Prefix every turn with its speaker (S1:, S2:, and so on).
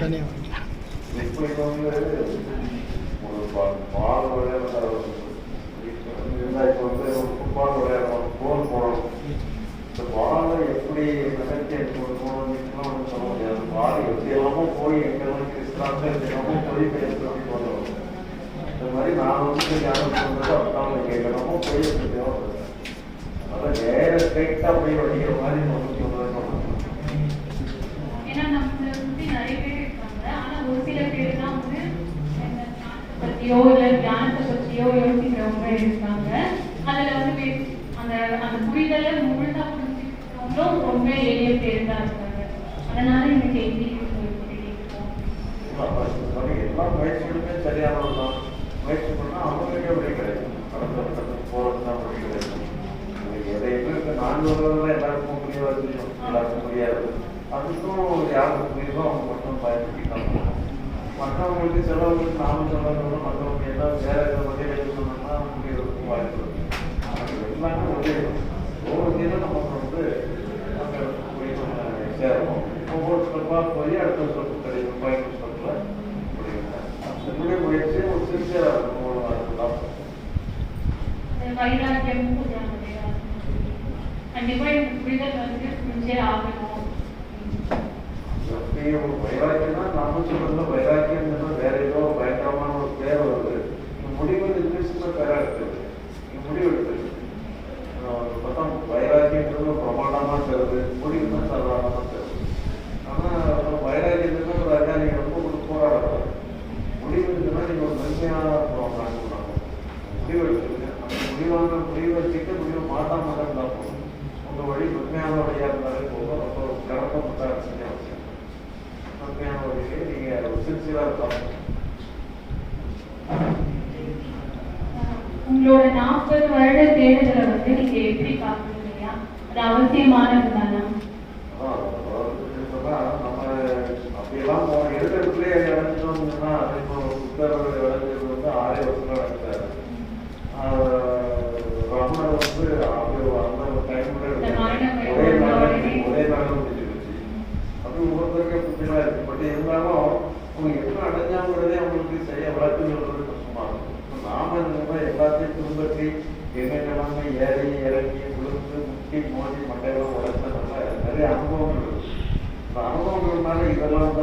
S1: இப்போ இது வந்து ஒரு பால் விளையாட இருந்தால் இப்போ வந்து ஒரு ஃபுட்பால் விளையாடணும், கோல் போடணும். இந்த பாலை எப்படி நகர்த்தி கொடுக்கணும்னுலாம் வந்து சொல்ல முடியாது. பால் எப்படி எல்லாமோ போய் எங்கெல்லாம் கிறிஸ்தாங்க எல்லாமோ போய் பேசுறது போடுறோம். இந்த மாதிரி நான் வந்து ஞாபகம் சொல்றது அப்படின்னா கேட்கலாமோ போய் தேவைப்படுது. அதான் வேற ஸ்ட்ரெயிட்டாக போய் வடிக்கிற மாதிரி நம்ம சொல்றது.
S2: ஏன்னா நம்ம சுற்றி நிறைய பேர் இருக்காங்க. ஆனால் ஒரு சில பேர் தான் வந்து பற்றியோ இல்லை தியானத்தை பற்றியோ யோசிக்கிறவங்க இருக்காங்க. அதில் வந்து அந்த அந்த புரிதலை முழுதாக புரிஞ்சுக்கிறவங்களும் ரொம்ப எளிய பேர் தான் இருக்காங்க. அதனால இந்த கேள்வி
S1: எல்லாம் முயற்சிகளுமே சரியானது தான். முயற்சி பண்ணால் அவங்களுக்கே வழி கிடைக்கும். கடந்த போகிறது தான் வழி கிடைக்கும். எதையுமே நான் சொல்றதுலாம் எல்லாருக்கும் புரிய தெரியும், எல்லாருக்கும் முடியாது. அதுக்கும் யாருக்கு புரியுதோ அவங்க மட்டும் பயன்படுத்திக்காங்க. மற்றவங்களுக்கு சிலவங்களுக்கு நாம சொல்றதோட மற்றவங்க எல்லாம் வேற வகையில் எடுத்து சொன்னோம்னா புரியறதுக்கும் வாய்ப்பு இருக்கு. அது எல்லாமே ஒவ்வொரு வகையில நமக்கு வந்து அந்த சேரணும். ஒவ்வொரு ஸ்டெப்பாக போய் அடுத்த ஸ்டெப்பு கிடைக்கும். பயணம் ஸ்டெப்பில் முடியுங்க. அதனுடைய முயற்சி ஒரு சின்சியராக இருக்கும். அதுதான்
S2: வைராக்கியம் கண்டிப்பா இந்த புரிதல் வந்து சின்சியர் ஆகணும்.
S1: ஒரு வைராக்கியம்னா நாம சொல்றதுல வைராக்கியம் வேற ஏதோ பயங்கரமான ஒரு பேர் வருது. முடிவு இங்கிலீஷ்ல பேரா இருக்குது. முடிவு எடுக்குது பார்த்தா வைராக்கியங்கிறது பிரமாண்டமா தருது, முடிவு தான் சாதாரணமா தருது. ஆனா வைராக்கியத்துக்கு ஒரு ஐயா நீங்க ரொம்ப போராடுறாரு. முடிவு இருக்குன்னா நீங்க ஒரு நன்மையான முடிவு எடுத்துருங்க. அந்த முடிவை வச்சுட்டு முடிவை மாட்டாம இருந்தா போதும். உங்க வழி உண்மையான வழியா இருந்தாலே போதும். ரொம்ப கடந்த முட்டாக செஞ்ச அவசியம். உண்மையான வழியை நீங்க ஒரு சின்சியரா இருப்பாங்க.
S2: உங்களோட 40 வருட தேடுதலை வந்து நீங்க எப்படி பாக்குறீங்க? அது அவசியமானது தானே?
S1: நம்ம அப்படியெல்லாம் எடுக்கிறதுலேயே இழந்துட்டோம்னா அது இப்போ புத்தர் இழந்தது வந்து 6 வருஷம் இழந்தாரு. ரமணர் வந்து அந்த டைம்ல ஒரே நாள் முடிஞ்சிருச்சு. அது ஒவ்வொருத்தருக்கே புத்தினா இருக்கு. பட் இருந்தாலும் அவங்க எப்படி அடைஞ்சாங்கிறதே அவங்களுக்கு சரியா வளர்த்து சொல்றது கஷ்டமா இருக்கும். நாம இந்த எல்லாத்தையும் பின்பற்றி எங்கெல்லாமே ஏறி இறங்கி விழுந்து முட்டி மோதி மண்டையெல்லாம் உழைச்சதுனால நிறைய அனுபவங்கள் இருக்கு. அந்த அனுபவங்கள்னால இதெல்லாம்